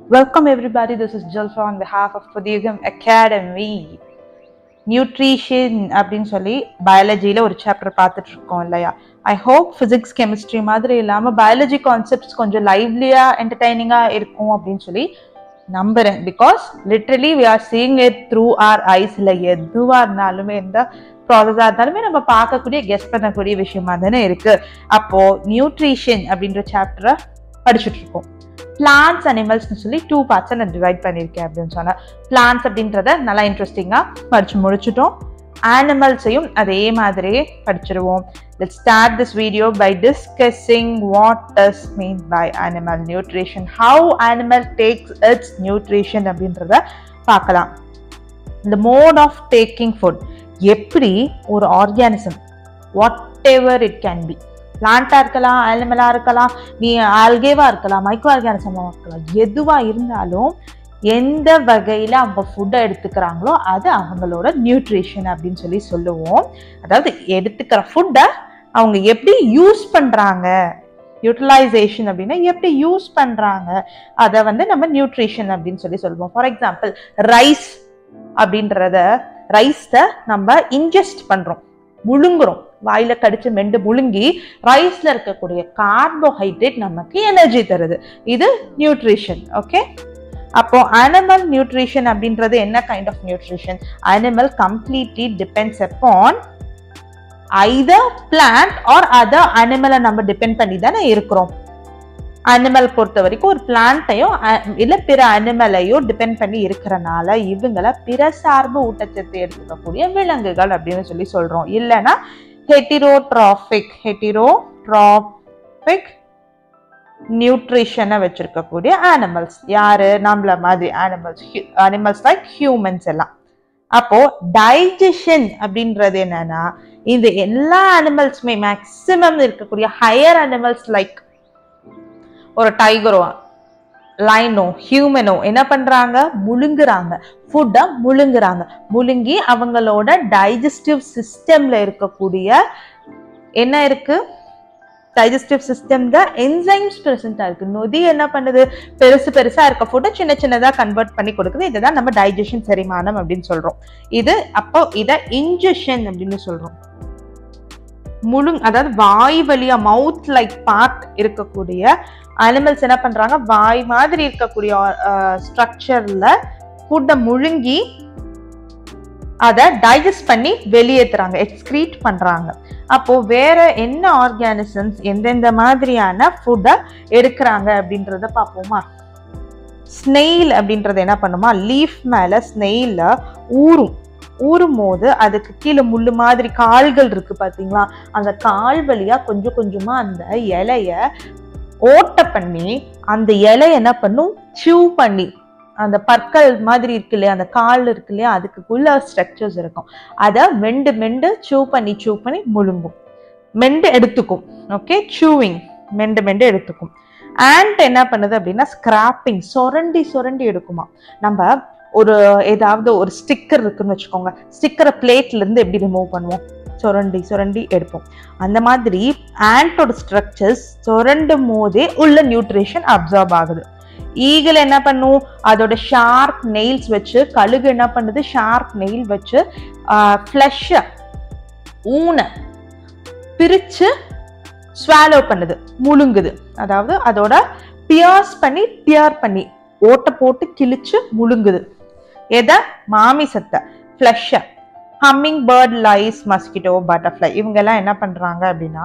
Welcome everybody, this is Jalfa on behalf of Pudiyugam Academy. Nutrition அப்படின்னு சொல்லி பயாலஜியில் ஒரு chapter பார்த்துட்டு இருக்கோம் இல்லையா? ஐ ஹோப் ஃபிசிக்ஸ் கெமிஸ்ட்ரி மாதிரி இல்லாமல் பயாலஜி கான்செப்ட்ஸ் கொஞ்சம் லைவ்லியாக என்டர்டைனிங்காக இருக்கும் அப்படின்னு சொல்லி நம்புகிறேன். Because literally we are seeing it through our eyes. இல்லை எதுவாக இருந்தாலுமே எந்த ப்ராசஸாக இருந்தாலுமே நம்ம பார்க்கக்கூடிய கெஸ் பண்ணக்கூடிய விஷயமா தானே இருக்கு. அப்போ நியூட்ரிஷன் அப்படின்ற சாப்டரை படிச்சுட்டு இருக்கோம். பிளான்ட்ஸ் அனிமல்ஸ்னு சொல்லி 2 பார்ட்ஸை நான் டிவைட் பண்ணியிருக்கேன் அப்படின்னு சொன்னேன். பிளான்ட்ஸ் அப்படின்றத நல்லா இன்ட்ரெஸ்டிங்காக படிச்சு முடிச்சுட்டோம். அனிமல்ஸையும் அதே மாதிரியே படிச்சிருவோம். Let's start this video by discussing what does mean by animal nutrition. How animal takes its nutrition அப்படின்றத பார்க்கலாம். The mode of taking food. எப்படி ஒரு organism whatever it can be, பிளான்ட்டாக இருக்கலாம், அனிமலாக இருக்கலாம், நீ ஆல்கேவாக இருக்கலாம், மைக்ரோ ஆர்கானிசமாக இருக்கலாம், எதுவாக இருந்தாலும் எந்த வகையில் அவங்க ஃபுட்டை எடுத்துக்கிறாங்களோ அது அவங்களோட நியூட்ரிஷன் அப்படின்னு சொல்லி சொல்லுவோம். அதாவது எடுத்துக்கிற ஃபுட்டை அவங்க எப்படி யூஸ் பண்ணுறாங்க, யூட்டிலைசேஷன் அப்படின்னா எப்படி யூஸ் பண்ணுறாங்க, அதை நம்ம நியூட்ரிஷன் அப்படின்னு சொல்லி சொல்லுவோம். ஃபார் எக்ஸாம்பிள் ரைஸ் அப்படின்றத ரைஸை நம்ம இன்ஜெஸ்ட் பண்ணுறோம், முழுங்குறோம், வாயில கடிச்சு மெண்டு முழுங்கி ரைஸ்ல இருக்கக்கூடிய கார்போஹைட்ரேட் நமக்கு எனர்ஜி தருது. இது நியூட்ரிஷன். ஓகே, அப்போ அனிமல் நியூட்ரிஷன் அப்படின்றது என்ன kind of nutrition? Animal completely depends upon either plant or other அனிமலை நம்ம டிபெண்ட் பண்ணி தானே இருக்கிறோம். அனிமல் பொறுத்த வரைக்கும் ஒரு பிளான்ட்டையோ இல்ல பிற அனிமலையோ டிபெண்ட் பண்ணி இருக்கிறனால இவங்களை பிற சார்பு ஊட்டச்சத்து எடுத்துக்கக்கூடிய விலங்குகள் அப்படின்னு சொல்லி சொல்றோம். இல்லைன்னா ஹெட்டிரோட்ராபிக் நியூட்ரிஷனை வச்சிருக்கக்கூடிய அனிமல்ஸ். யாரு? நம்மள மாதிரி அனிமல்ஸ் லைக் ஹியூமன்ஸ் எல்லாம். அப்போ டைஜஷன் அப்படின்றது என்னன்னா, இந்த எல்லா அனிமல்ஸுமே மேக்சிமம் இருக்கக்கூடிய ஹையர் அனிமல்ஸ் லைக் ஒரு டைகரோ, லைனோ, ஹியூமனோ என்ன பண்றாங்க? முழுங்குறாங்க, ஃபுட்டை முழுங்குறாங்க. முழுங்கி அவங்களோட டைஜஸ்டிவ் சிஸ்டம்ல இருக்கக்கூடிய என்ன இருக்கு? டைஜஸ்டிவ் சிஸ்டம்ல என்சைம்ஸ் பிரசன்டா இருக்கு. நொதி என்ன பண்ணுது? பெருசா இருக்க ஃபுட்டை சின்ன சின்னதா கன்வெர்ட் பண்ணி கொடுக்குது. இதுதான் நம்ம டைஜஷன், செரிமானம் அப்படின்னு சொல்றோம். இது அப்போ இதை இன்ஜெஷன் அப்படின்னு சொல்றோம். அதாவது வாய் வழியா மவுத் லைக் பார்ட் இருக்கக்கூடிய அனிமல்ஸ் என்ன பண்றாங்க? வாய் மாதிரி இருக்கக்கூடிய ஸ்ட்ரக்சர்ல ஃபுட்டை முழுங்கி அதை டைஜஸ்ட் பண்ணி வெளியேற்றுறாங்க, எக்ஸ்கிரீட் பண்றாங்க. அப்போ வேற என்ன ஆர்கானிசம்ஸ் எந்தெந்த மாதிரியான ஃபுட்டை எடுக்கிறாங்க அப்படின்றத பார்ப்போமா? ஸ்னெயில் அப்படின்றது என்ன பண்ணுமா? லீஃப் மேல ஸ்னெயில ஊறும் போது அதுக்கு கீழே முள்ளு மாதிரி கால்கள் இருக்கு பாத்தீங்களா? அந்த கால் வழியா கொஞ்சம் கொஞ்சமா அந்த இலைய ஓட்ட பண்ணி அந்த இலைய என்ன பண்ணும்? சூ பண்ணி, அந்த பற்கள் மாதிரி இருக்கு இல்லையா, அந்த கால் இருக்கு இல்லையா, அதுக்குள்ள ஸ்ட்ரக்சர்ஸ் இருக்கும். அதை மெண்டு சூ பண்ணி முழுங்கும், மெண்டு எடுத்துக்கும். ஓகே, சூவிங், மெண்டு எடுத்துக்கும். ஆண்ட் என்ன பண்ணுது அப்படின்னா ஸ்கிராப்பிங், சொரண்டி எடுக்குமா. நம்ம ஏதாவது ஒரு ஸ்டிக்கர் இருக்குன்னு வச்சுக்கோங்க, ஸ்டிக்கரை பிளேட்ல இருந்து எப்படி ரிமூவ் பண்ணுவோம்? சொரண்டி எடுப்போம். அந்த மாதிரி ஆண்டோட ஸ்ட்ரக்சர்ஸ் சொரண்டும் போதே உள்ள நியூட்ரிஷன் அப்சார்ப் ஆகுது. ஈகிள் என்ன பண்ணும்? அதோட ஷார்ப் நெயில்ஸ் வச்சு, கழுகு என்ன பண்ணுது? ஷார்ப் நெயில் வச்சு ஃப்ளஷ் ஊனை பிரிச்சு ஸ்வாலோ பண்ணுது, முழுங்குது. அதாவது அதோட பியர் பண்ணி ஓட்ட போட்டு கிழிச்சு முழுங்குது. எதை? மாமிசத்தை, flesh. Humming bird, lice, mosquito, butterfly இவங்கெல்லாம் என்ன பண்றாங்க அப்படின்னா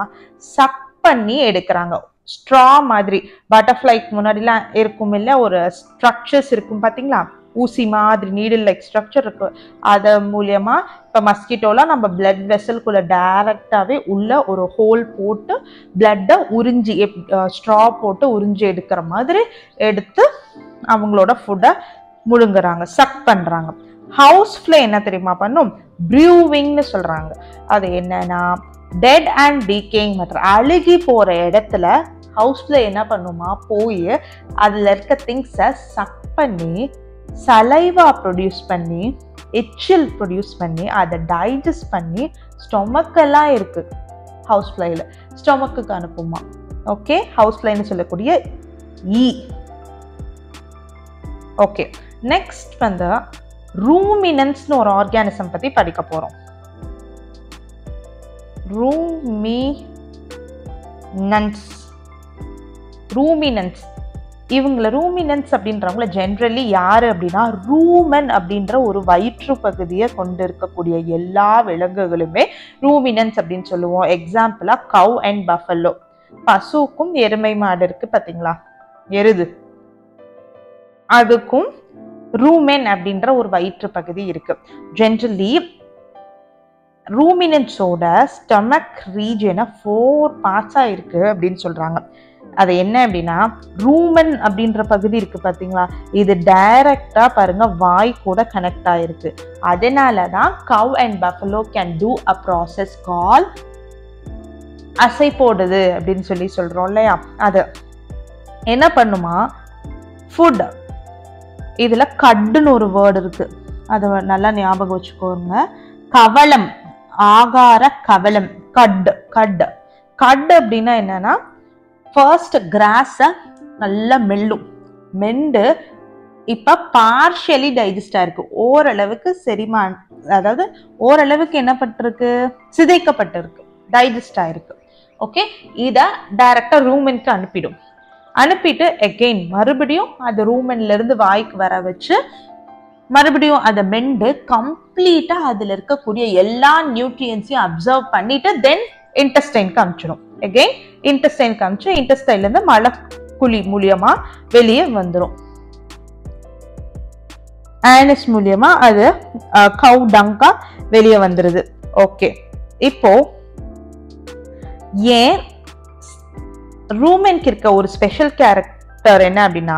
சக் பண்ணி எடுக்கிறாங்க. ஸ்ட்ரா மாதிரி பட்டர்ஃப்ளைக்கு முன்னாடிலாம் இருக்கும் இல்லை, ஒரு ஸ்ட்ரக்சர்ஸ் இருக்கும் பார்த்தீங்களா, ஊசி மாதிரி நீடில் லைக் ஸ்ட்ரக்சர் இருக்கு. அது மூலியமா இப்போ மஸ்கிட்டோலாம் நம்ம பிளட் வெசல்குள்ள டைரக்டாவே உள்ள ஒரு ஹோல் போட்டு பிளட்டை உறிஞ்சி, ஸ்ட்ரா போட்டு உறிஞ்சி எடுக்கிற மாதிரி எடுத்து அவங்களோட ஃபுட்டை முழுங்குறாங்க, சக் பண்றாங்க. ஹவுஸ் ஃப்ளை என்ன தெரியுமா பண்ணும்? ப்ரூவிங்னு சொல்றாங்க. அது என்னன்னா டெட் அண்ட் டீகேயிங் மேட்டர், அழுகி போற இடத்துல ஹவுஸ் ஃப்ளை என்ன பண்ணுமா? போய் அதுல இருக்க திங்ஸை சக் பண்ணி சலைவா ப்ரொடியூஸ் பண்ணி, எச்சில் ப்ரொடியூஸ் பண்ணி, அதை டைஜஸ்ட் பண்ணி ஸ்டொமக்கெல்லாம் இருக்கு ஹவுஸ் ஃப்ளைல, ஸ்டொமக்குக்கு அனுப்புமா. ஓகே, ஹவுஸ் ஃப்ளைன்னு சொல்லக்கூடிய ஈ. ஓகே, நெக்ஸ்ட் வந்து ரூமினன்ஸ்னு ஒரு ஆர்கானிசம் பத்தி படிக்க போறோம். ரூமினன்ஸ் இவங்கள ரூமினன்ஸ் அப்படின்றவங்கள ஜென்ரலி யாரு அப்படின்னா ரூமன் அப்படின்ற ஒரு வயிற்று பகுதியை கொண்டு இருக்கக்கூடிய எல்லா விலங்குகளுமே ரூமினன்ஸ் அப்படின்னு சொல்லுவோம். எக்ஸாம்பிளா கவ் அண்ட் பஃபலோ. பசுக்கும் எருமை மாடு இருக்கு பாத்தீங்களா, எருது, அதுக்கும் ரூமென் அப்படின்ற ஒரு வயிற்று பகுதி இருக்கு. ஜென்ரலி ரூமினன்ஸோட ஸ்டமக் ரீஜனை 4 பார்ட்ஸா இருக்கு அப்படின்னு சொல்றாங்க. அது என்ன அப்படின்னா, ரூமன் அப்படின்ற பகுதி இருக்கு பாத்தீங்களா, இது டைரக்டா பாருங்க வாய் கூட கனெக்ட் ஆயிருக்கு. அதனாலதான் cow and buffalo can do a process call அசை போடுது அப்படின்னு சொல்லி சொல்றோம் இல்லையா. அது என்ன பண்ணுமா, ஃபுட், இதுல கட்டுன்னு ஒரு வேர்டு இருக்கு, அதை நல்லா ஞாபகம் வச்சுக்கோங்க. கவலம், ஆகார கவலம், கட் அப்படின்னா என்னன்னா, ஃபர்ஸ்ட் கிராஸ நல்லா மெண்டு இப்ப பார்ஷியலி டைஜஸ்டா இருக்கு, ஓரளவுக்கு செரிமான், அதாவது ஓரளவுக்கு என்ன பட்டிருக்கு, சிதைக்கப்பட்டிருக்கு, டைஜஸ்ட் ஆயிருக்கு. ஓகே, இத டைரக்டா ரூமனுக்கு அனுப்பிட்டு அகெயின் மறுபடியும் அது ரூமன்ல இருந்து வாய்க்கு வர வச்சு மறுபடியும் அதை மெண்டு கம்ப்ளீட்டா அதுல இருக்கக்கூடிய எல்லா நியூட்ரியன்ஸையும் அப்சர்வ் பண்ணிட்டு தென் இன்டெஸ்டைனுக்கு அனுப்பிச்சிடும். அகெயின் இன்டெஸ்டைனுக்கு அனுப்பிச்சு இன்டெஸ்டைன்ல இருந்து மலக்குழி மூலியமா வெளியே வந்துடும். ஆனஸ் மூலியமா அது கவ் டங்கா வெளியே வந்துருது. ஓகே, இப்போ ஏன் ரூமனுக்கு இருக்க ஒரு ஸ்பெஷல் கேரக்டர் என்ன அப்படின்னா,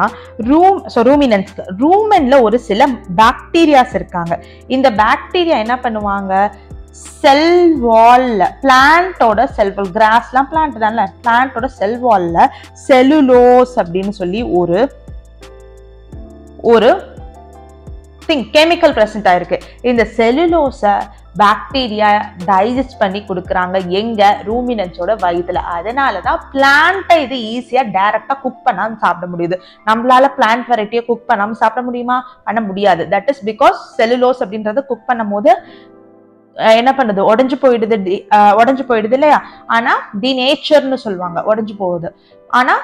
ரூமன்ல ஒரு சில பாக்டீரியாஸ் இருக்காங்க. இந்த பாக்டீரியா என்ன பண்ணுவாங்க, செல் வால்ல, பிளான்டோட செல் வால், கிராஸ்லாம் பிளான்ட் தானே, பிளான்டோட செல் வால்ல செல்லுலோஸ் அப்படின்னு சொல்லி ஒரு கெமிக்கல் பிரசன்ட் ஆயிருக்கு. இந்த செல்லுலோஸை பாக்டீரியா டைஜஸ்ட் பண்ணி கொடுக்குறாங்க எங்க, ரூமினன்ஸோட வயிற்றுல. அதனாலதான் பிளான்ட்டை இது ஈஸியா டைரக்டா குக் பண்ணாம சாப்பிட முடியுது. நம்மளால பிளான்ட் வெரைட்டியை குக் பண்ணாம சாப்பிட முடியுமா, பண்ண முடியாது. தட் இஸ் பிகாஸ் செல்லுலோஸ் அப்படின்றது குக் பண்ணும் போது என்ன பண்ணுது, உடஞ்சு போயிடுது இல்லையா. ஆனா தி நேச்சர்னு சொல்லுவாங்க, உடஞ்சு போகுது. ஆனா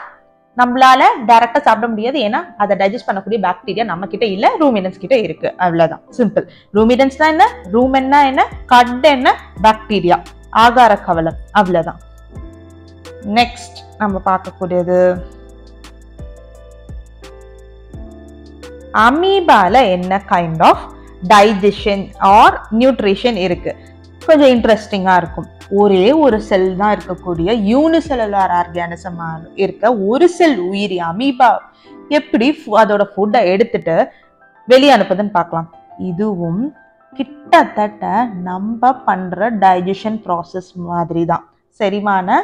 நம்மளால டைரக்டா சாப்பிட முடியாது, ஏன்னா அதை டைஜஸ்ட் பண்ணக்கூடிய பாக்டீரியா நம்ம கிட்ட இல்ல, ரூமினன்ஸ் கிட்ட இருக்கு. அவ்வளவுதான், சிம்பிள். ரூமினன்ஸ்னா என்ன, ரூமன்னா என்ன, கட் என்ன, பாக்டீரியா, ஆகார கவலம், அவ்வளவுதான். நெக்ஸ்ட் நம்ம பார்க்கக்கூடியது அமீபால என்ன kind of digestion or nutrition இருக்கு. கொஞ்சம் இன்ட்ரெஸ்டிங்கா இருக்கும். ஒரே ஒரு செல் தான் இருக்கக்கூடிய யூனிசெல்லுலார் ஆர்கானிசமா இருக்க ஒரு செல் உயிரி அமீபா எப்படி அதோட ஃபுட்டை எடுத்துட்டு வெளியே அனுப்புதுன்னு பார்க்கலாம். இதுவும் கிட்டத்தட்ட நம்ம பண்ற டைஜஷன் ப்ராசஸ் மாதிரி தான், செரிமான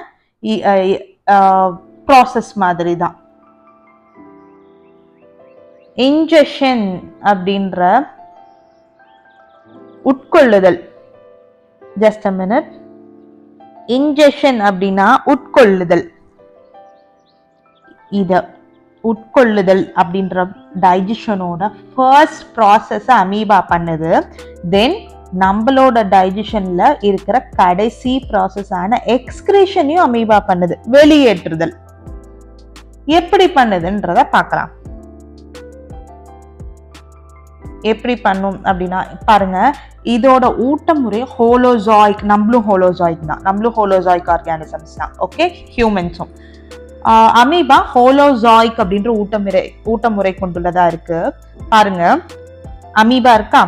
ப்ராசஸ் மாதிரி தான். இன்ஜெக்ஷன் அப்படின்ற உட்கொள்ளுதல், ஜஸ்ட் அ மினிட். இன்ஜெக்ஷன் அப்படின்னா உட்கொள்ளுதல். இத உட்கொள்ளுதல் அப்படின்ற டைஜஷனோட ஃபர்ஸ்ட் ப்ராசஸ் அமீபா பண்ணுது. தென் நம்மளோட டைஜஷன்ல இருக்கிற கடைசி ப்ராசஸ் ஆன எக்ஸ்கிரீஷனையும் அமீபா பண்ணுது, வெளியேற்றுதல். எப்படி பண்ணுதுன்றத பார்க்கலாம். எப்படி பண்ணும் அப்படின்னா பாருங்க, இதோட ஊட்ட முறை ஹோலோசாயிக், நம்மளும் ஹோலோசாயிக் ஆர்கானிசம்ஸ் தான். ஓகே, ஹியூமன்ஸும். அமீபா ஹோலோசாயிக் அப்படின்ற ஊட்டமுறை கொண்டுள்ளதா இருக்கு. பாருங்க, அமீபா இருக்கா,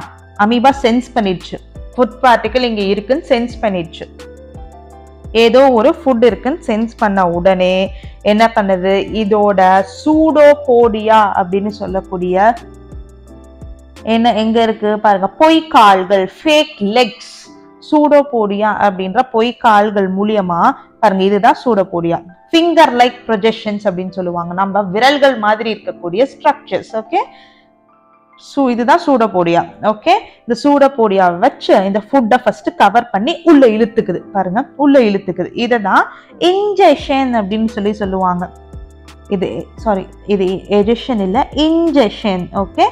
அமீபா சென்ஸ் பண்ணிடுச்சு, ஃபுட் பார்ட்டிகல் இங்க இருக்குன்னு சென்ஸ் பண்ணிடுச்சு. ஏதோ ஒரு ஃபுட் இருக்குன்னு சென்ஸ் பண்ண உடனே என்ன பண்ணுது, இதோட சூடோபோடியா அப்படின்னு சொல்லக்கூடிய என்ன எங்க இருக்கு பாருங்க, பொய்க்கால்கள், ஃபேக் லெக்ஸ், சூடோபோடியா அப்படின்ற பொய்க்கால்கள் மூலியமா பாருங்க, இதுதான் சூடோபோடியா. ஃபிங்கர் லைக் ப்ரொஜெக்ஷன்ஸ் அப்படின்னு சொல்லுவாங்க, நம்ம விரல்கள் மாதிரி இருக்கக்கூடிய ஸ்ட்ரக்சர்ஸ். ஓகே, இதுதான் சூடோபோடியா. ஓகே, இந்த சூடோபோடியாவை வச்சு இந்த ஃபுட்டை ஃபர்ஸ்ட் கவர் பண்ணி உள்ள இழுத்துக்குது. பாருங்க, உள்ள இழுத்துக்குது. இதைதான் இன்ஜெக்ஷன் அப்படின்னு சொல்லுவாங்க. இது எஜெக்ஷன் இல்ல, இன்ஜெக்ஷன். ஓகே,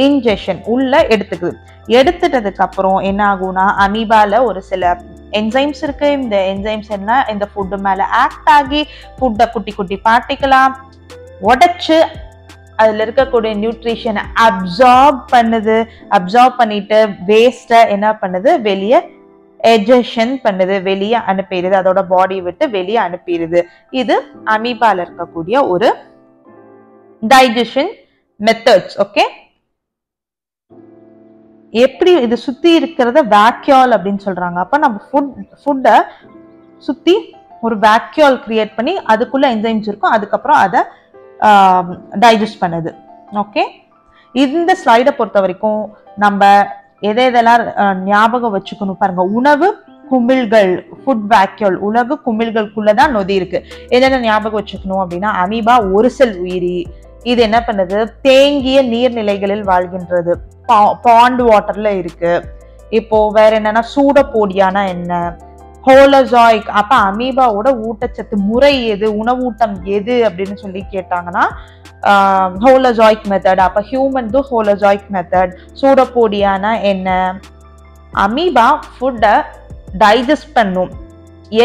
இன்ஜெக்ஷன் உள்ள எடுத்துக்குது. எடுத்துட்டதுக்கு அப்புறம் என்ன ஆகும்னா, அமீபால ஒரு சில என்சைம்ஸ் இருக்கு. இந்த என்சைம்ஸ் என்ன, இந்த ஃபுட்டு மேல ஆக்ட் ஆகி ஃபுட்டை குட்டி குட்டி பார்ட்டிகளா உடைச்சு அதுல இருக்கக்கூடிய நியூட்ரிஷனை அப்சார்ப் பண்ணுது. அப்சார்ப் பண்ணிட்டு வேஸ்ட என்ன பண்ணுது, வெளியே எஜெக்ஷன் பண்ணுது, வெளியே அனுப்பிடுது. அதோட பாடி விட்டு வெளியே அனுப்பிடுது. இது அமீபால இருக்கக்கூடிய ஒரு டைஜஷன் மெத்தட்ஸ். ஓகே, எப்படி இது சுத்தி இருக்கிறத வேக்யூல் அப்படின்னு சொல்றாங்க. அப்ப நம்ம ஃபுட்டை சுத்தி ஒரு வேக்யூல் கிரியேட் பண்ணி அதுக்குள்ள என்சைம்ஸ் இருக்கும். அதுக்கப்புறம் அதை டைஜஸ்ட் பண்ணுது. ஓகே, இந்த ஸ்லைடை பொறுத்த வரைக்கும் நம்ம எதெல்லாம் ஞாபகம் வச்சுக்கணும் பாருங்க. உணவு குமிழ்கள், ஃபுட் வேக்யூல், உணவு குமிழ்களுக்குள்ளதான் நொதி இருக்கு. என்னென்ன ஞாபகம் வச்சுக்கணும் அப்படின்னா, அமீபா ஒரு செல் உயிரி. இது என்ன பண்ணுது, தேங்கிய நீர்நிலைகளில் வாழ்கின்றது. பாண்ட் வாட்டர்ல இருக்கு. இப்போ வேற என்னன்னா, சூடோபோடியானா என்ன, ஹோலோசாயிக். அப்ப அமீபாவோட ஊட்டச்சத்து முறை எது, உணவூட்டம் எது அப்படின்னு சொல்லி கேட்டாங்கன்னா ஹோலோசாயிக் மெத்தட். அப்ப ஹியூமன் ஹோலோசாயிக் மெத்தட். சூடோபோடியானா என்ன, அமீபா ஃபுட்டை டைஜஸ்ட் பண்ணும்.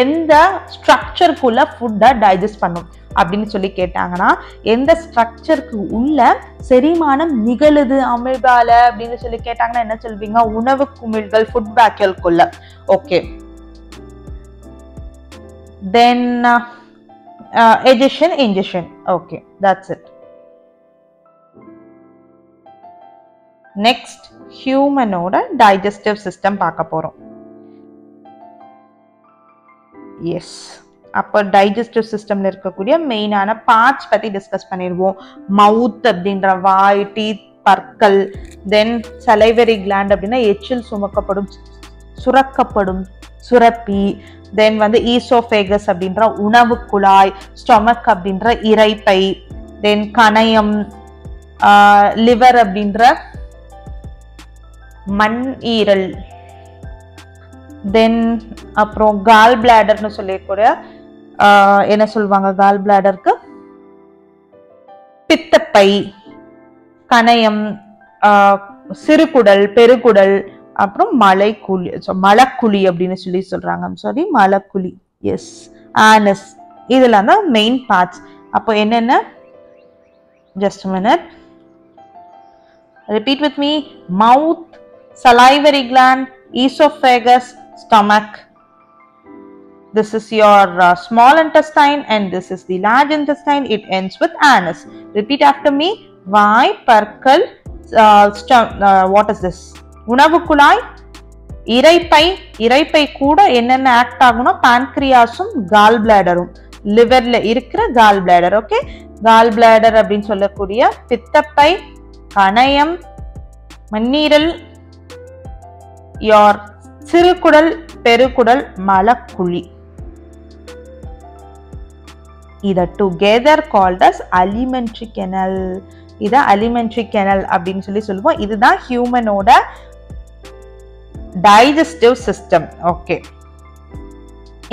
எந்த ஸ்ட்ரக்சருக்குள்ள ஃபுட்டை டைஜஸ்ட் பண்ணும் அப்படின்னு சொல்லி கேட்டாங்கன்னா, எந்த ஸ்ட்ரக்சருக்கு உள்ள செரிமானம் நிகழுது அமீபால அப்படின்னு சொல்லி கேட்டாங்கன்னா என்ன சொல்வீங்க, உணவு குமிழ்கள், ஃபுட் வேக்யூல்குள்ள. Okay, then ejection, ingestion. Okay, that's it. Next, humanoட digestive system பார்க்க போறோம். எஸ், அப்ப டைஜஸ்டிவ் சிஸ்டம்ல இருக்கக்கூடிய மெயினான பார்ட்ஸ் பத்தி டிஸ்கஸ் பண்ணிடுவோம். மவுத் அப்படின்ற வாய், டீத், பற்கள். தென் சலைவரி கிளாண்ட் அப்படின்னா எச்சில் சுரக்கப்படும் சுரப்பி. தென் ஈசோஃபேகஸ் அப்படின்ற உணவு குழாய், ஸ்டொமக் அப்படின்ற இரைப்பை, தென் கணையம், லிவர் அப்படின்ற மண்ணீரல், தென் அப்புறம் கால் பிளாடர்னு சொல்லக்கூடிய என்ன சொல்லுவாங்க, கால் பிளாடருக்கு பித்தப்பை, கணையம், சிறுகுடல், பெருகுடல், அப்புறம் மலக்குழி அப்படின்னு சொல்றாங்க. சாரி, மலக்குழி. Yes, anus. இதெல்லாம் தான் மெயின் பார்ட்ஸ். அப்போ என்னென்ன, just minute, repeat with me. Mouth, salivary gland, esophagus, stomach. This is your small intestine and this is the large intestine. It ends with anus. Repeat after me. வாய், பற்கள், what is this, உணவு குழாய், இரைப்பை. இரைப்பை கூட என்னென்ன act ஆகும்னா பான்கிரியாஸும் கால் பிளாடரும், லிவர்ல இருக்கிற gall bladder. Okay, gall bladder அப்படின்னு சொல்லக்கூடிய பித்தப்பை, கணையம், மண்ணீரல், your சிறுகுடல், பெருகுடல், மலக்குழி. இத together called as alimentary canal. இத அலிமெண்ட்ரி கெனல் அப்படின்னு சொல்லுவோம். இதுதான் ஹியூமனோட டைஜஸ்டிவ் சிஸ்டம். ஓகே,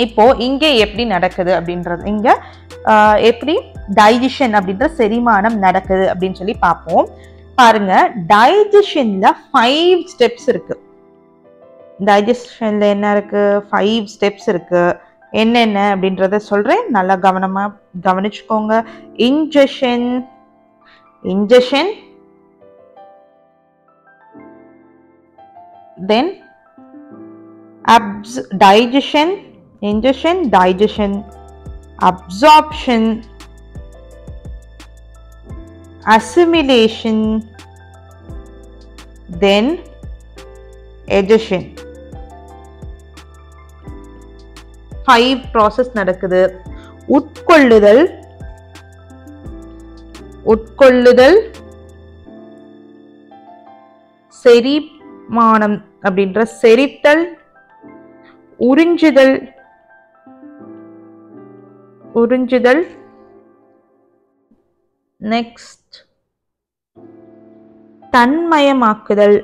இப்போ இங்க எப்படி நடக்குது அப்படின்றது, இங்க எப்படி டைஜஷன் அப்படின்ற செரிமானம் நடக்குது அப்படின்னு சொல்லி பார்ப்போம். பாருங்க, டைஜஷன்ல 5 ஸ்டெப்ஸ் இருக்கு. டைஜஷன்ல என்ன இருக்கு, 5 ஸ்டெப்ஸ் இருக்கு. என்னென்ன அப்படின்றத சொல்றேன், நல்லா கவனமா கவனிச்சுக்கோங்க. Injection, then digestion, ingestion, digestion, absorption, assimilation, then egestion. 5 process நடக்குது. உட்கொள்ளுதல், செரிமானம் அப்படின்ற செரித்தல், உறிஞ்சுதல், நெக்ஸ்ட் தன்மயமாக்குதல்,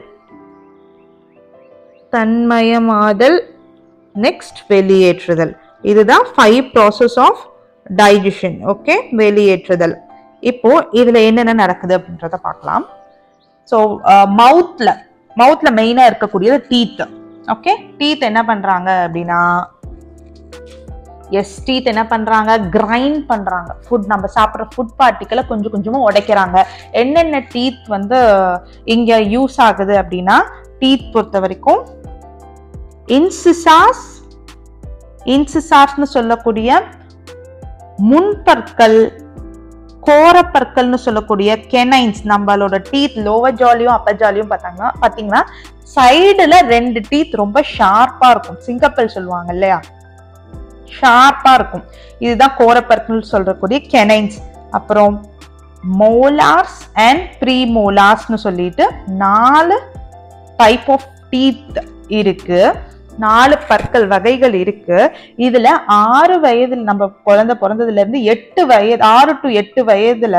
தன்மயமாதல், நெக்ஸ்ட் வெளியேற்றுதல். இதுதான் 5 ப்ராசஸ் ஆஃப் டைஜஷன். ஓகே, வெளியேற்றுதல். இப்போ இதுல என்னென்ன நடக்குது அப்படின்றத பார்க்கலாம். ஸோ மவுத்ல மெயினா இருக்கக்கூடியது டீத். ஓகே, டீத் என்ன பண்றாங்க அப்படின்னா, டீத் என்ன பண்றாங்க, கிரைண்ட் பண்றாங்க. ஃபுட், நம்ம சாப்பிட்ற ஃபுட் பார்ட்டிக்கலை கொஞ்சம் கொஞ்சமா உடைக்கிறாங்க. என்னென்ன டீத் வந்து இங்க யூஸ் ஆகுது அப்படின்னா, டீத் பொறுத்த வரைக்கும் இன்சிசார்ஸ்னு சொல்லக்கூடிய முன்பற்கள், கோரப்பற்கள்னு சொல்லக்கூடிய கெனைன்ஸ், நம்மளோட டீத் லோவர் ஜாலியும் அப்பர் ஜாலியும் பாத்தீங்கன்னா சைடுல 2 டீத் ரொம்ப ஷார்ப்பா இருக்கும். சிங்கப்பல் சொல்லுவாங்க இல்லையா, ஷார்ப்பா இருக்கும். இதுதான் கோரப்பற்கள் சொல்லக்கூடிய கெனைன்ஸ். அப்புறம் மோலார்ஸ் அண்ட் ப்ரீமோலார்ஸ்னு சொல்லிட்டு 4 டைப் ஆஃப் டீத் இருக்கு, 4 பற்கள் வகைகள் இருக்கு. இதுல 6 வயதில், நம்ம குழந்தை பிறந்ததுல இருந்து 8 வயது, 6 to 8 வயதுல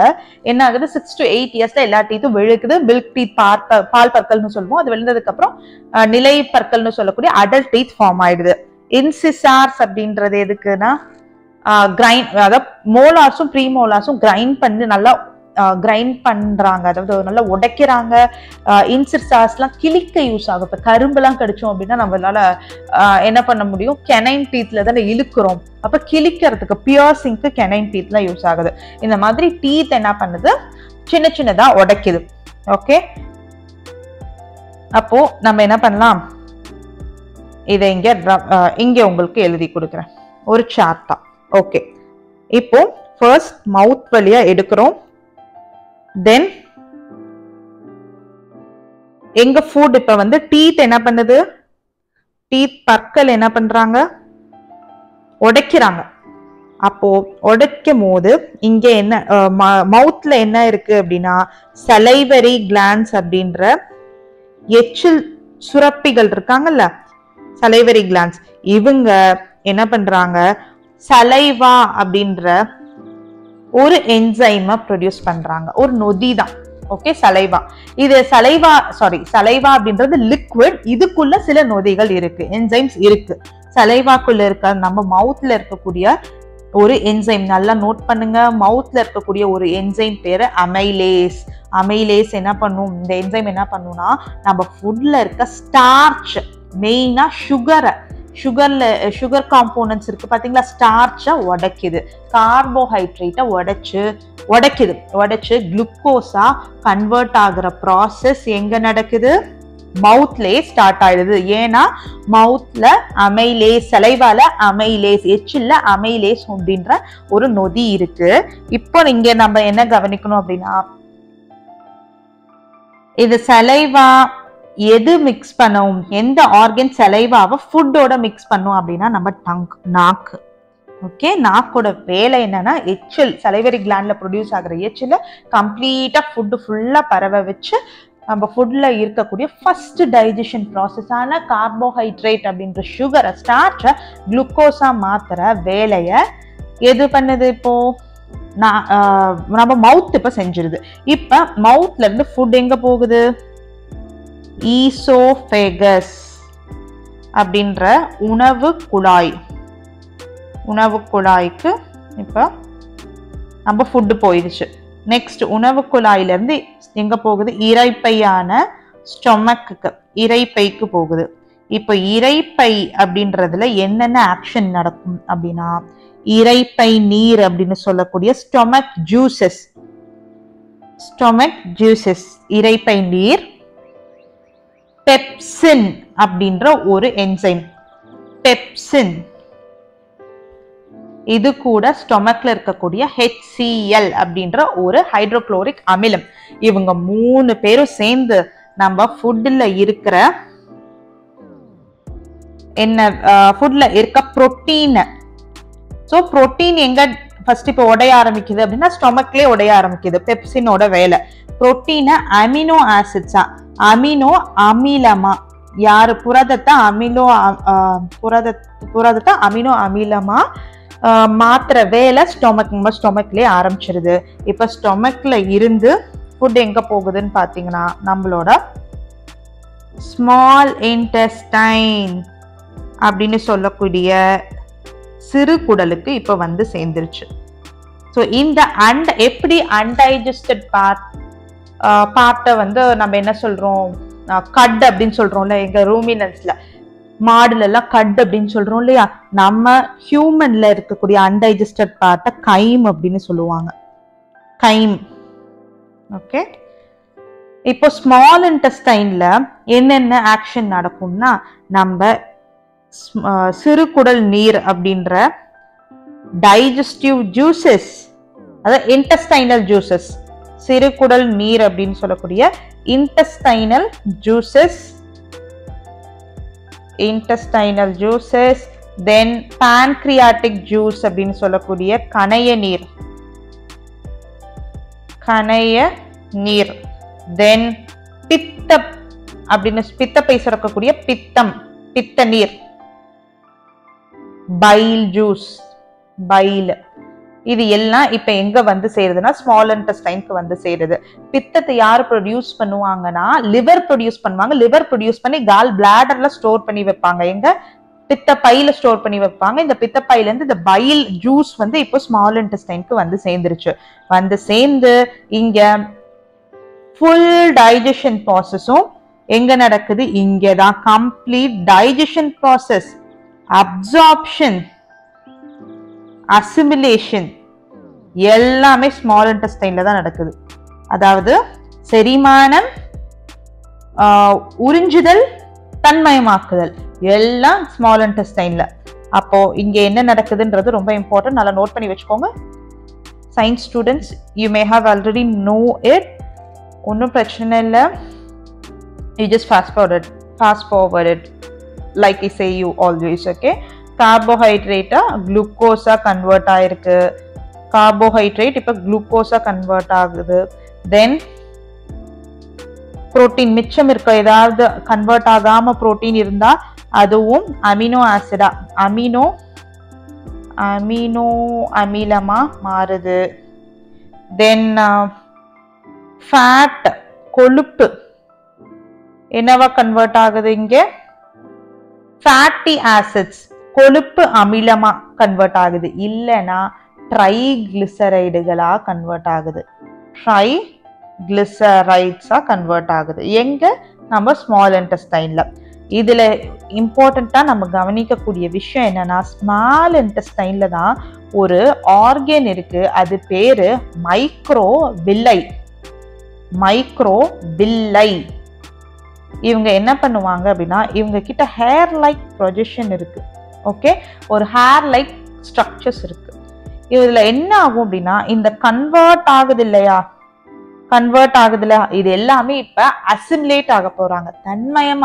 என்ன ஆகுது, 6 to 8 இயர்ஸ்ல எல்லா டீத்தும் விழுக்குது. மில்க் டீத், பால் பற்கள்னு சொல்லுவோம். அது விழுந்ததுக்கு அப்புறம் நிலை பற்கள்னு சொல்லக்கூடிய அடல்ட் டீத் ஃபார்ம் ஆயிடுது. இன்சிசார்ஸ் அப்படின்றது எதுக்குன்னா, கிரைண்ட், அதாவது மோலார்ஸும் ப்ரீமோலார்ஸும் கிரைண்ட் பண்ணி நல்லா கிரைண்ட் பண்றாங்க, அதாவது நல்லா உடைக்கிறாங்க. இன்சிசார்ஸ்லாம் கிளிக்க யூஸ் ஆகும். இப்போ கரும்புலாம் கடிச்சோம் அப்படின்னா நம்மளால என்ன பண்ண முடியும், கெனைன் டீத்ல தானே இழுக்கிறோம். அப்ப கிளிக்கிறதுக்கு, பியர்சிங்க்கு கெனைன் டீத்லாம் யூஸ் ஆகுது. இந்த மாதிரி டீத் என்ன பண்ணுது, சின்ன சின்னதா உடைக்குது. ஓகே, அப்போ நம்ம என்ன பண்ணலாம், இதை இங்க உங்களுக்கு எழுதி கொடுக்குறேன் ஒரு சார்ட்டா. ஓகே, இப்போ ஃபர்ஸ்ட் மவுத் வழியா எடுக்கிறோம். தென் எங்க ஃபுட் இப்ப வந்து டீத் என்ன பண்ணுது, டீத் பற்கள் என்ன பண்றாங்க, உடைக்கிறாங்க. அப்போ உடைக்கும் போது இங்க என்ன, மவுத்ல என்ன இருக்கு அப்படின்னா, சலைவரி கிளான்ஸ் அப்படின்ற எச்சில் சுரப்பிகள் இருக்காங்கல்ல, சலைவரி கிளான்ஸ், இவங்க என்ன பண்றாங்க, சலைவா அப்படின்ற ஒரு என்சைமை ப்ரொடியூஸ் பண்றாங்க. ஒரு நொதி தான். Okay, saliva. இது சலைவா அப்படின்றது லிக்விட். இதுக்குள்ள சில நொதிகள் இருக்கு, என்சைம்ஸ் இருக்கு. சலைவாக்குள்ள இருக்க, நம்ம மவுத்ல இருக்கக்கூடிய ஒரு என்சைம், நல்லா நோட் பண்ணுங்க. மவுத்ல இருக்கக்கூடிய ஒரு என்சைம் பேரு அமைலேஸ். அமைலேஸ் என்ன பண்ணும், இந்த என்சைம் என்ன பண்ணும்னா, நம்ம ஃபுட்ல இருக்க ஸ்டார்ச், மெயினா சுகர் காம்போனன்ட்ஸ் இருக்கு பாத்தீங்களா, ஸ்டார்ச்சை உடைக்குது, கார்போஹைட்ரேட்டை உடைச்சு குளுக்கோஸா கன்வெர்ட் ஆகுற ப்ராசஸ் எங்க நடக்குது, மவுத்லயே ஸ்டார்ட் ஆயிடுது. ஏன்னா மவுத்ல அமைலேஸ், சலைவால அமைலேஸ், எச்சில்ல அமைலேஸ் அப்படின்ற ஒரு நொதி இருக்கு. இப்போ இங்க நம்ம என்ன கவனிக்கணும் அப்படின்னா, இது சலைவா எது மிக்ஸ் பண்ணும், எந்த ஆர்கன் சலைவாவை ஃபுட்டோட மிக்ஸ் பண்ணும் அப்படின்னா நம்ம நாக்கு. ஓகே, நாக்கோட வேலை என்னன்னா, எச்சில், சலைவரி கிளாண்ட்ல ப்ரொடியூஸ் ஆகிற எச்சில கம்ப்ளீட்டா ஃபுட்டு ஃபுல்லா பரவ வச்சு நம்ம ஃபுட்ல இருக்கக்கூடிய ஃபர்ஸ்ட் டைஜஷன் ப்ராசஸ் ஆன கார்போஹைட்ரேட் அப்படின்ற சுகரை, ஸ்டார்ச்சை குளுக்கோஸா மாத்துற வேலையை எது பண்ணுது, இப்போ நம்ம மவுத் இப்ப செஞ்சிருது. இப்ப மவுத்ல இருந்து ஃபுட் எங்க போகுது, ஈசோஃபேகஸ் அப்படின்ற உணவு குழாய்க்கு இப்ப நம்ம ஃபுட் போயிடுச்சு. நெக்ஸ்ட் உணவு குழாயில இருந்து எங்க போகுது, இரைப்பையான ஸ்டொமக்கு, இரைப்பைக்கு போகுது. இப்ப இரைப்பை அப்படின்றதுல என்னென்ன ஆக்ஷன் நடக்கும் அப்படின்னா, இரைப்பை நீர் அப்படின்னு சொல்லக்கூடிய ஸ்டொமக் ஜூசஸ், இரைப்பை நீர், பெப்சின் அப்படின்ற ஒரு என்சைம், பெப்சின், இது கூட ஸ்டொமக்ல இருக்கக்கூடிய HCl அப்படின்ற ஒரு ஹைட்ரோகுளோரிக் அமிலம். இவங்க 3 பேரும் சேர்ந்து நம்ம ஃபுட்ல இருக்கிற புரோட்டீன். ஸோ புரோட்டீன் எங்க ஃபர்ஸ்ட் இப்போ உடைய ஆரம்பிக்குது அப்படின்னா, ஸ்டொமக்லேயே உடைய ஆரம்பிக்குது. பெப்சினோட வேலை புரோட்டீனை அமினோ ஆசிட்ஸா, அமினோ அமிலமா, யாரு புரதத்தை அமினோ அமிலமா மாத்திர வேலை ஸ்டொமக்லயே ஆரம்பிச்சிருது. இப்ப ஸ்டொமக்ல இருந்து ஃபுட் எங்க போகுதுன்னு பாத்தீங்கன்னா நம்மளோட ஸ்மால் இன்டெஸ்டைன் அப்படின்னு சொல்லக்கூடிய சிறுகுடலுக்கு இப்ப வந்து சேர்ந்துருச்சு. ஸோ இந்த எப்படி அன்டைஜஸ்டட் பார்ட்டை வந்து நம்ம என்ன சொல்றோம், கட் அப்படின்னு சொல்றோம்ல, எங்க ரூமினன்ஸ்ல மாடுல எல்லாம் கட் அப்படின்னு சொல்றோம் இல்லையா, நம்ம ஹியூமன்ல இருக்கக்கூடிய அன்டைஜஸ்டட் பார்ட்டை கைம் அப்படின்னு சொல்லுவாங்க. கைம். ஓகே, இப்போ ஸ்மால் இன்டெஸ்டைன்ல என்னென்ன ஆக்ஷன் நடக்கும்னா, நம்ம சிறுகுடல் நீர் அப்படின்ற டைஜஸ்டிவ் ஜூசஸ், அதாவது இன்டெஸ்டைனல் ஜூசஸ், சிறுகுடல் நீர் அப்படின்னு சொல்லக்கூடிய இன்டெஸ்டைனல் ஜூசஸ், தென் பான்கிரியாட்டிக் ஜூஸ் அப்படின்னு சொல்லக்கூடிய கணைய நீர், தென் பித்தம் அப்படின்னு பித்தப்பை சுரக்கக்கூடிய பித்த நீர், பைல் ஜூஸ், பைல். இது எல்லாம் இப்ப எங்க வந்து சேருதுன்னா ஸ்மால் இன்டெஸ்டைனுக்கு வந்து சேருது. பித்தத்தை யாரு ப்ரொடியூஸ் பண்ணுவாங்கன்னா லிவர் ப்ரொடியூஸ் பண்ணுவாங்க. லிவர் ப்ரொடியூஸ் பண்ணி கால் பிளாடர்ல ஸ்டோர் பண்ணி வைப்பாங்க. எங்க பித்த பையில ஸ்டோர் பண்ணி வைப்பாங்க. இந்த பித்த பையில இருந்து இந்த பைல் ஜூஸ் வந்து இப்போ ஸ்மால் இன்டெஸ்டைனுக்கு வந்து சேர்ந்துருச்சு. வந்து சேர்ந்து இங்க ஃபுல் டைஜஷன் ப்ராசஸும் எங்க நடக்குது, இங்கதான் complete digestion process, absorption, assimilation எல்லாமே ஸ்மால் இன்டெஸ்டைன்ல தான் நடக்குது. அதாவது செரிமானம், உறிஞ்சுதல், தன்மயமாக்குதல் எல்லாம் ஸ்மால் இன்டெஸ்டைன்ல. அப்போ இங்க என்ன நடக்குதுன்றது ரொம்ப இம்பார்ட்டன்ட், நல்லா நோட் பண்ணி வச்சுக்கோங்க. Science students, you may have already know it, ஒன்றும் பிரச்சனை இல்லை. You just fast forward it like I say you always. Okay, carbohydrate glucose convert ஆயிருக்கு, carbohydrate இப்ப glucose convert ஆகுது. Then protein மிச்சம் இருக்க ஏதாவது கன்வெர்ட் ஆகாம புரோட்டீன் இருந்தா அதுவும் அமினோ ஆசிடா அமிலமா மாறுது. தென் ஃபேட் கொழுப்பு என்னவா கன்வெர்ட் ஆகுது, இங்க ஃபேட்டி ஆசிட்ஸ் கொழுப்பு அமிலமா கன்வெர்ட் ஆகுது, இல்லனா ட்ரைகிளிசரைடுகளா கன்வெர்ட் ஆகுது, ட்ரைகிளிசரைட்ஸா கன்வெர்ட் ஆகுது. எங்க நம்ம ஸ்மால் இன்டெஸ்டைன்ல. இதுல இம்பார்ட்டண்டா நம்ம கவனிக்கக்கூடிய விஷயம் என்னன்னா, ஸ்மால் இன்டெஸ்டைன்ல தான் ஒரு ஆர்கன் இருக்கு, அது பேரு மைக்ரோவில்லை. இவங்க என்ன பண்ணுவாங்க அப்படின்னா, இவங்க கிட்ட ஹேர் லைக் ப்ரொஜெக்ஷன் இருக்கு. ஓகே, ஒரு ஹேர் லைக் ஸ்ட்ரக்சர்ஸ் இருக்கு. இதுல என்ன ஆகும் அப்படின்னா, இந்த கன்வெர்ட் ஆகுது இல்லையா, இது எல்லாமே இப்ப அசிமுலேட் ஆக போறாங்க, தன்மயம்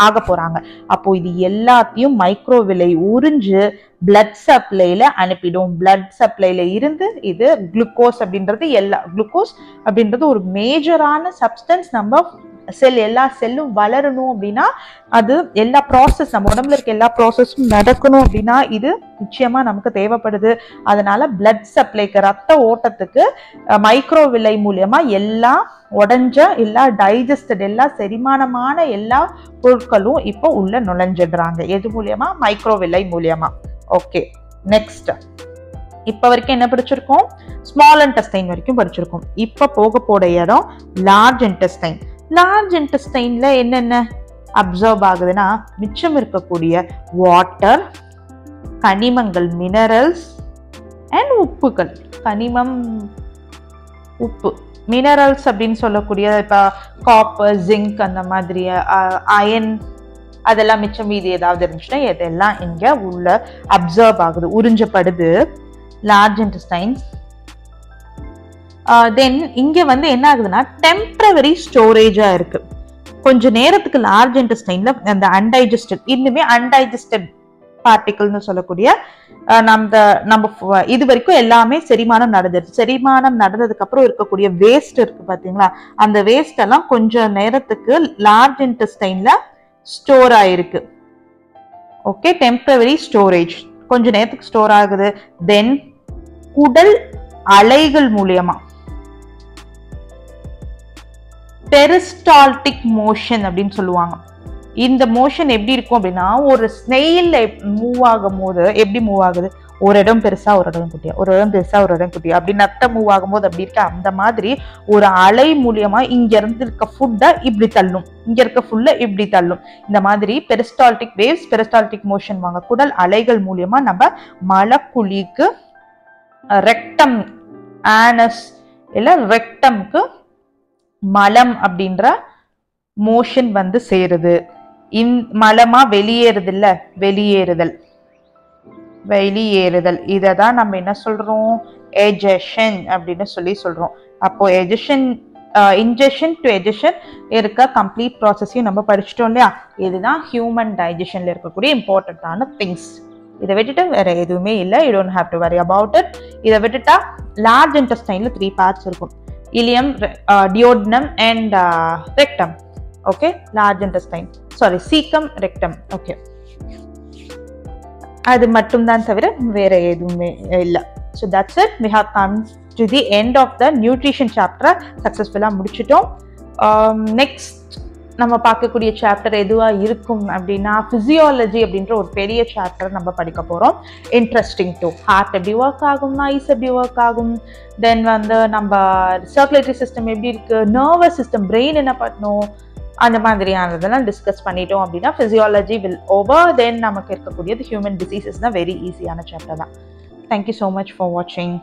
ஆக போறாங்க. அப்போ இது எல்லாத்தையும் மைக்ரோவில்லை உறிஞ்சு பிளட் சப்ளைல அனுப்பிடும். பிளட் சப்ளைல இருந்து இது குளுக்கோஸ் அப்படின்றது ஒரு மேஜரான சப்ஸ்டன்ஸ். நம்ம எல்லா செல்லும் வளரணும் அப்படின்னா, அது எல்லா ப்ராசஸ், நம்ம உடம்புல இருக்க எல்லா ப்ராசஸும் நடக்கணும் அப்படின்னா இது நிச்சயமா நமக்கு தேவைப்படுது. அதனால பிளட் சப்ளைக்கு, ரத்த ஓட்டத்துக்கு மைக்ரோவில்லை மூலியமா எல்லா உடஞ்ச, எல்லா டைஜஸ்டட், எல்லா செரிமானமான எல்லா பொருட்களும் இப்போ உள்ள நுழைஞ்சிடுறாங்க. எது மூலியமா? மைக்ரோவில்லை மூலியமா. Okay, next. இப்ப வரைக்கும் என்ன படிச்சிருக்கோம்? ஸ்மால் இன்டெஸ்டைன் வரைக்கும் படிச்சிருக்கோம். இப்ப போக போட இடம் லார்ஜ் இன்டெஸ்டைன். லார்ஜ் இன்டெஸ்டைன்ல என்னென்ன அப்சர்வ் ஆகுதுன்னா, மிச்சம் இருக்கக்கூடிய வாட்டர், கனிமங்கள், மினரல்ஸ் அண்ட் உப்புகள். கனிமம், உப்பு, மினரல்ஸ் அப்படின்னு சொல்லக்கூடிய இப்ப காப்பர், ஜிங்க், அந்த மாதிரி அயன், அதெல்லாம் மிச்சம் மீதி ஏதாவது இருந்துச்சுன்னா இதெல்லாம் இங்க உள்ள அப்சர்வ் ஆகுது, உறிஞ்சப்படுது. Large intestines. தென் இங்க வந்து என்ன ஆகுதுன்னா, டெம்பரவரி ஸ்டோரேஜா இருக்கு. கொஞ்ச நேரத்துக்கு லார்ஜ் இன்டெஸ்டைன்ல அந்த அன்டைஜஸ்டட், இன்னுமே அன்டைஜஸ்டட் பார்ட்டிகல்னு சொல்லக்கூடிய நம்ம இது வரைக்கும் எல்லாமே செரிமானம் நடந்துருச்சு. செரிமானம் நடந்ததுக்கு அப்புறம் இருக்கக்கூடிய வேஸ்ட் இருக்கு பாத்தீங்களா, அந்த வேஸ்ட் எல்லாம் கொஞ்ச நேரத்துக்கு லார்ஜ் இன்டெஸ்டைன்ல ஸ்டோர் ஆயிருக்கு. ஓகே, டெம்பரவரி ஸ்டோரேஜ், கொஞ்ச நேரத்துக்கு ஸ்டோர் ஆகுது. தென் குடல் அலைகள் மூலியமா, பெரிஸ்டால்டிக் மோஷன் அப்படின்னு சொல்லுவாங்க. இந்த மோஷன் எப்படி இருக்கும் அப்படின்னா, ஒரு ஸ்னெயில் மூவ் ஆகும் போது எப்படி மூவ் ஆகுது, ஒரு இடம் பெருசா ஒரு இடம் குட்டியா, ஒரு இடம் பெருசா ஒரு இடம் குட்டியா, அப்படி நட்ட மூவ் ஆகும் போது அப்படி இருக்க, அந்த மாதிரி ஒரு அலை மூலியமா இங்க இருந்து இருக்க ஃபுட்டை இப்படி தள்ளும், இங்க இருக்க ஃபுல்ல இப்படி தள்ளும். இந்த மாதிரி பெரிஸ்டால்டிக் வேவ்ஸ், பெரிஸ்டால்டிக் மோஷன் வாங்க குடல் அலைகள் மூலியமா நம்ம மலக்குழிக்கு ரெக்டம், ஆனஸ் இல்ல ரெக்டம்க்கு மலம் அப்படின்ற மோஷன் வந்து சேருது. மலமா வெளியேறுது இல்ல, வெளியேறுதல், வெளியேறுதல். இததான் நம்ம என்ன சொல்றோம், எஜெஷன் அப்படின்னு சொல்றோம். அப்போ எஜெஷன், இன்ஜெஷன் டு எஜெஷன் இருக்க கம்ப்ளீட் ப்ராசஸையும் நம்ம படிச்சுட்டோம் இல்லையா. இதுதான் ஹியூமன் டைஜஷன்ல இருக்கக்கூடிய இம்பார்ட்டன்டான திங்ஸ். இதை விட்டுட்டு வேற எதுவுமே இல்லை. You don't have to worry about it. இதை விட்டுட்டா லார்ஜ் இன்டெஸ்டைன்ல 3 பார்ட்ஸ் இருக்கும். Ileum, duodenum and rectum. Okay, large intestine, sorry caecum, rectum. Okay, அது மட்டும் தான் தவிர வேற எதுவுமே இல்லை. So that's it. We have come to the end of the nutrition சாப்டரை சக்ஸஸ்ஃபுல்லாக முடிச்சிட்டோம். நெக்ஸ்ட் நம்ம பார்க்கக்கூடிய சாப்டர் எதுவாக இருக்கும் அப்படின்னா, ஃபிசியாலஜி அப்படின்ற ஒரு பெரிய சாப்டர் நம்ம படிக்க போகிறோம். Interesting too. ஹார்ட் எப்படி ஒர்க் ஆகும், ஐஸ் எப்படி ஒர்க் ஆகும், தென் வந்து நம்ம சர்க்குலேட்டரி சிஸ்டம் எப்படி இருக்குது, நர்வஸ் சிஸ்டம், பிரெயின் என்ன பண்ணணும், அந்த மாதிரியானதெல்லாம் டிஸ்கஸ் பண்ணிட்டோம் அப்படின்னா ஃபிசியாலஜி வில் ஓவர். தென் நமக்கு இருக்கக்கூடியது ஹியூமன் டிசீசஸ் தான் வெரி ஈஸியான சாப்டர் தான். தேங்க்யூ ஸோ மச் ஃபார் வாட்சிங்.